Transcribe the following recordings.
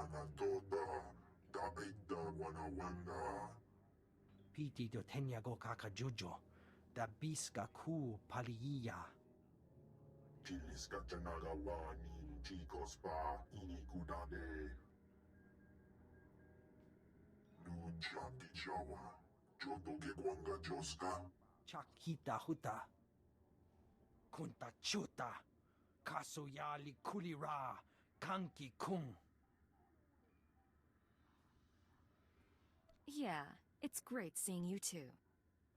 Nanatoda, Daida Wanawanda. Piti do tenyago kakajujo, da biska ku paliya. Tiliska Janagawani, Chikospa, Inikudade. Nujati Jawa, Jodoge Gwanga Joska. Chakita Hutta. Kunta chuta. Kasuyali kulira. Kanki kung. Yeah, it's great seeing you too.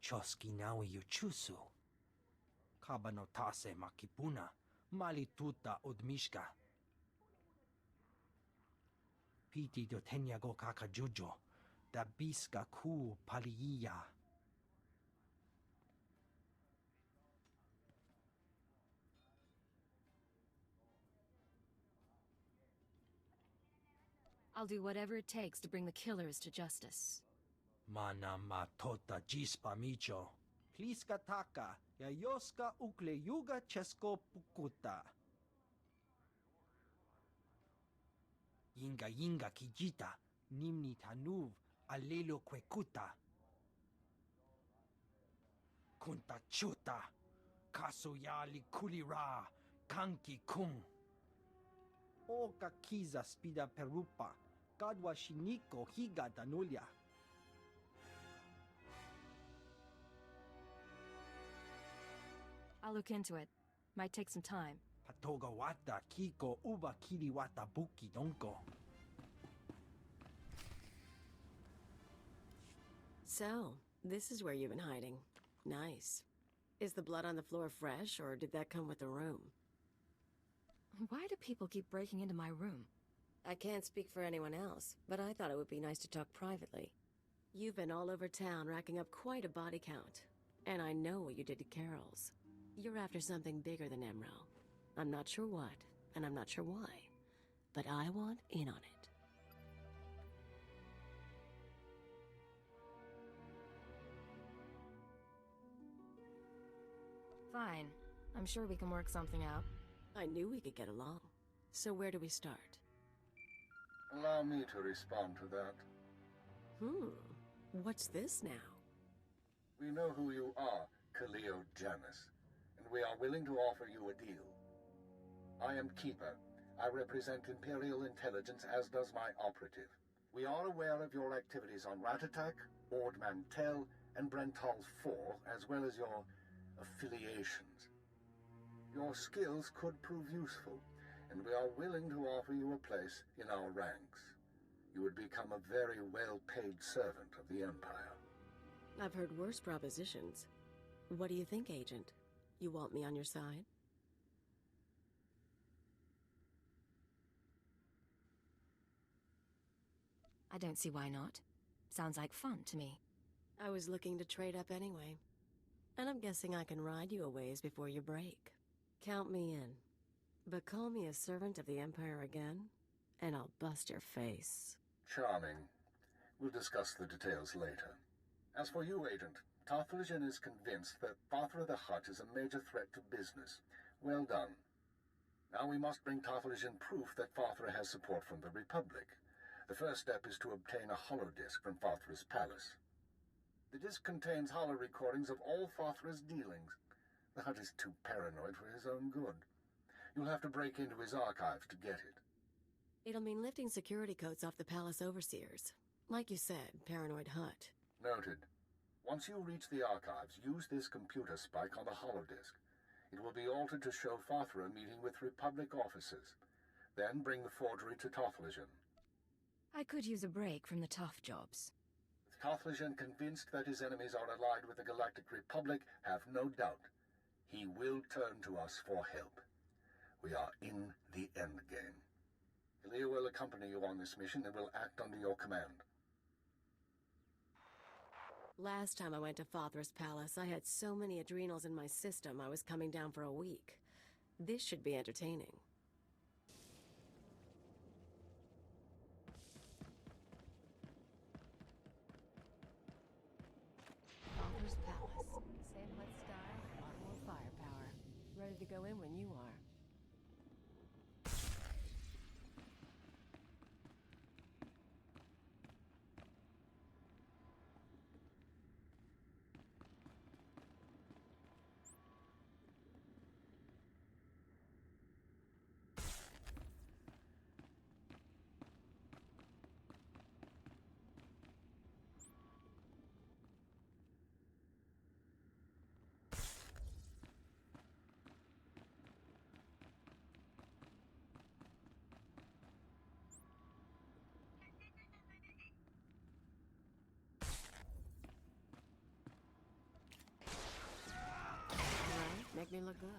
Choski nawi yuchusu. Kabanotase makipuna. Malituta odmishka. Piti do tenyago kakajujo. Da biska ku paliya. I'll do whatever it takes to bring the killers to justice. Mana matota jispa micho. Pliska taka. Yayoska ukle yuga chesko pukuta. Yinga kijita. Nimni tanuv. Alelo kwekuta. Kunta chuta. Kasuyali kulira. Kanki kung. Oka kiza spida perupa. Kadwa shiniko higa danulia. I'll look into it. Might take some time. Patoga wata kiko uba kiri wata buki donko. So, this is where you've been hiding. Nice. Is the blood on the floor fresh, or did that come with the room? Why do people keep breaking into my room? I can't speak for anyone else, but I thought it would be nice to talk privately. You've been all over town racking up quite a body count. And I know what you did to Carol's. You're after something bigger than Emerald. I'm not sure what, and I'm not sure why. But I want in on it. Fine. I'm sure we can work something out. I knew we could get along. So where do we start? Allow me to respond to that. What's this now? We know who you are, Khalil Janus, and we are willing to offer you a deal. I am Keeper. I represent Imperial intelligence, as does my operative. We are aware of your activities on Ratatak, Ord Mantell, and Brental's Fall, as well as your affiliations. Your skills could prove useful, and we are willing to offer you a place in our ranks. You would become a very well-paid servant of the Empire. I've heard worse propositions. What do you think, Agent? You want me on your side? I don't see why not. Sounds like fun to me. I was looking to trade up anyway. And I'm guessing I can ride you a ways before you break. Count me in. But call me a servant of the Empire again, and I'll bust your face. Charming. We'll discuss the details later. As for you, Agent, Tarthalion is convinced that Father the Hutt is a major threat to business. Well done. Now we must bring Tarthalion proof that Father has support from the Republic. The first step is to obtain a holodisk from Father's palace. The disk contains holo recordings of all Father's dealings. The Hutt is too paranoid for his own good. You'll have to break into his archives to get it. It'll mean lifting security codes off the palace overseers. Like you said, paranoid Hutt. Noted. Once you reach the archives, use this computer spike on the holodisk. It will be altered to show Father meeting with Republic officers. Then bring the forgery to Tarthalion. I could use a break from the tough jobs. With Tarthalion convinced that his enemies are allied with the Galactic Republic, have no doubt. He will turn to us for help. We are in the endgame. Ilya will accompany you on this mission and will act under your command. Last time I went to Father's palace, I had so many adrenals in my system I was coming down for a week. This should be entertaining. Father's palace. Same Hutt style, a lot more firepower. Ready to go in when you are. me look good.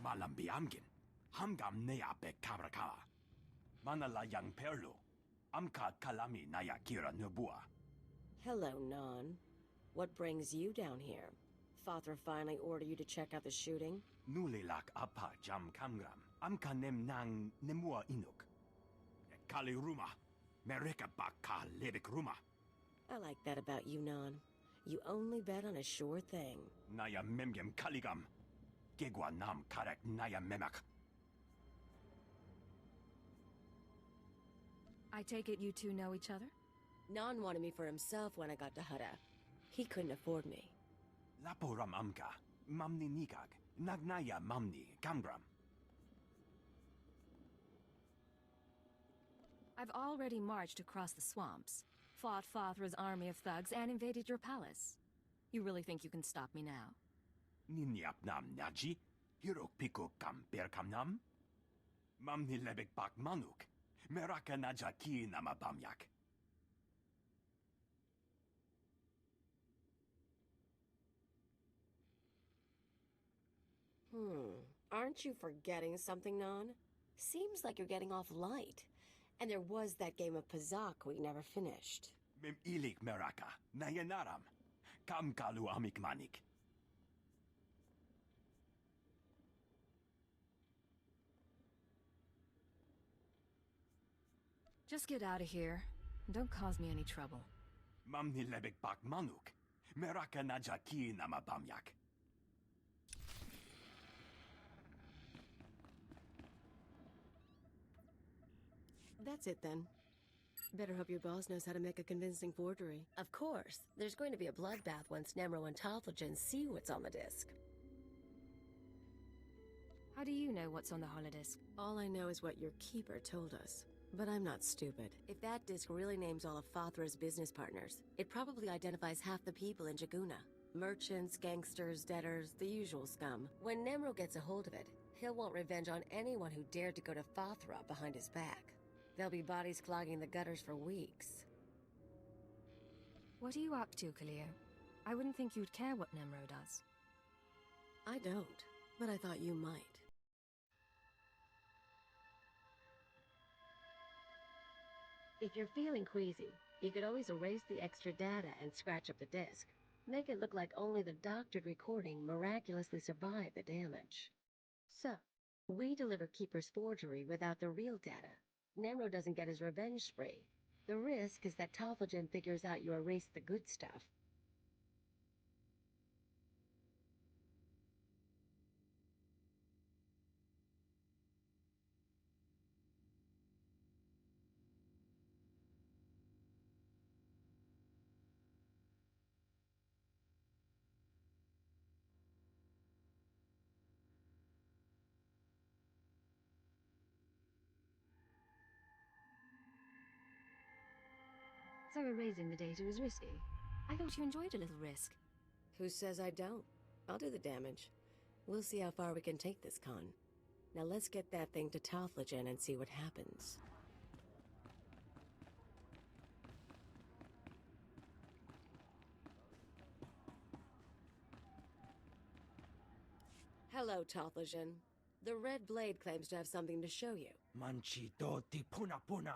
Malambiamgin, hamgam nea be kabraka. Manala yang perlo, amka kalami naya kira nubua. Hello, Non. What brings you down here? Father finally ordered you to check out the shooting? Nulilak apa jam kamgram, amka nem nang nemua inuk. Kali ruma, mereka baka lebek ruma. I like that about you, Non. You only bet on a sure thing. Naya memgem kaligam. Gegwa nam karek naya memak. I take it you two know each other? Non wanted me for himself when I got to Hutta. He couldn't afford me. Laporam amka, mamni nikag, nagnaya mamni, kamgram. I've already marched across the swamps, fought Fathra's army of thugs, and invaded your palace. You really think you can stop me now? Ninyap nam naji, hirok piko kam berkam nam. Mamni lebek bak manuk, meraka naja ki nama bamyak. Aren't you forgetting something, Non? Seems like you're getting off light. And there was that game of Pazak we never finished. Mem ilik meraka, nayanaram, kam kalu amik manik. Just get out of here. Don't cause me any trouble. Mamni lebek bak manuk, meraka naja ki nama bamyak. That's it then. Better hope your boss knows how to make a convincing forgery. Of course, there's going to be a bloodbath once Nemro and Tothlegen see what's on the disc. How do you know what's on the holodisc? All I know is what your keeper told us. But I'm not stupid. If that disc really names all of Fathra's business partners, it probably identifies half the people in Jaguna. Merchants, gangsters, debtors, the usual scum. When Nemro gets a hold of it, he'll want revenge on anyone who dared to go to Fathra behind his back. There'll be bodies clogging the gutters for weeks. What are you up to, Cleo? I wouldn't think you'd care what Nemro does. I don't, but I thought you might. If you're feeling queasy, you could always erase the extra data and scratch up the disk. Make it look like only the doctored recording miraculously survived the damage. So, we deliver Keeper's forgery without the real data. Nemro doesn't get his revenge spree. The risk is that Tophagen figures out you erased the good stuff. So erasing the data is risky. I thought you enjoyed a little risk. Who says I don't? I'll do the damage. We'll see how far we can take this con. Now let's get that thing to Tophagen and see what happens. Hello, Tophagen. The Red Blade claims to have something to show you. Manchito ti puna puna,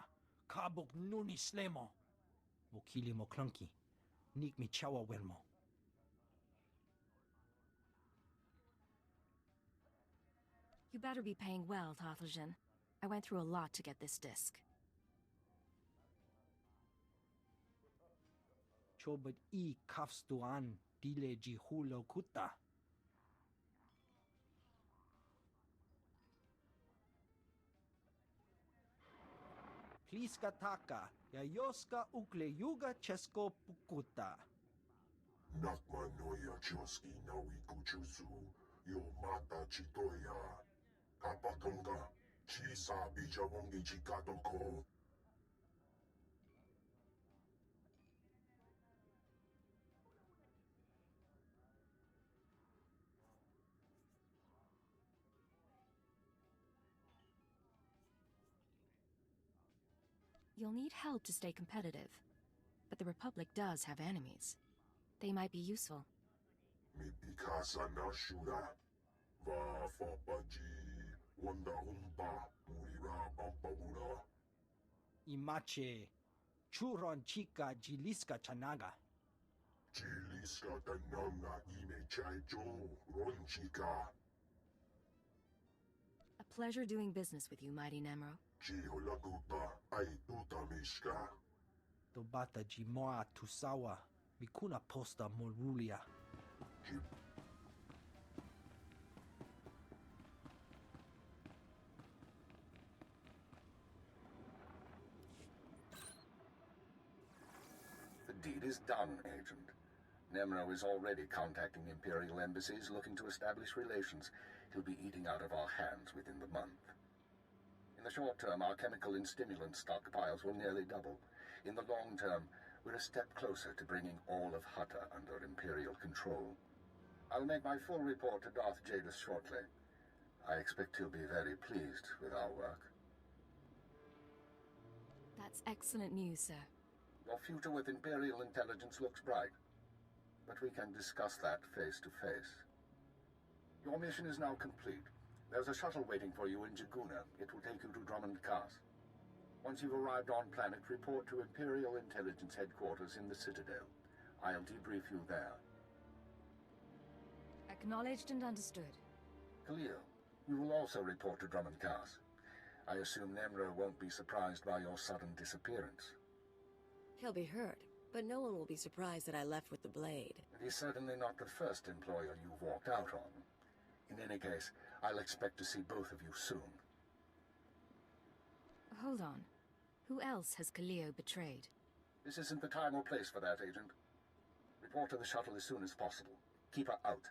kabuk nuni slemo. Mokili mo clunky, nik mi chawa welmo. You better be paying well, Tophagen. I went through a lot to get this disc. Chobot I kafstuan dile ji hulo kuta. Pliska taka, yayoska ukle yuga chesko pukuta. Nakma noya choski nawi kuchuzu, yo mata chitoya. Kapatonga, chisa bijawongi chikatoko. You'll need help to stay competitive. But the Republic does have enemies. They might be useful. Mi pikasa na shura. Va fapaji, wanda humpa, murira pampabura. Imache, churon chica jiliska chanaga. Chiliska tananga ime chaicho, ronchika. A pleasure doing business with you, Mighty Nemro. Chiholagupa, aituta mishka. Tobata jimoa tusawa, mikuna posta morulia. The deed is done, Agent. Nemro is already contacting Imperial embassies looking to establish relations. He'll be eating out of our hands within the month. In the short term, our chemical and stimulant stockpiles will nearly double. In the long term, we're a step closer to bringing all of Hutta under Imperial control. I'll make my full report to Darth Jadis shortly. I expect he'll be very pleased with our work. That's excellent news, sir. Your future with Imperial intelligence looks bright, but we can discuss that face to face. Your mission is now complete. There's a shuttle waiting for you in Jaguna. It will take you to Drummond Cast. Once you've arrived on planet, report to Imperial Intelligence Headquarters in the Citadel. I'll debrief you there. Acknowledged and understood. Khalil, you will also report to Drummond Cast. I assume Nemro won't be surprised by your sudden disappearance. He'll be hurt, but no one will be surprised that I left with the blade. He's certainly not the first employer you've walked out on. In any case, I'll expect to see both of you soon. Hold on. Who else has Kaleo betrayed? This isn't the time or place for that, Agent. Report to the shuttle as soon as possible. Keep her out.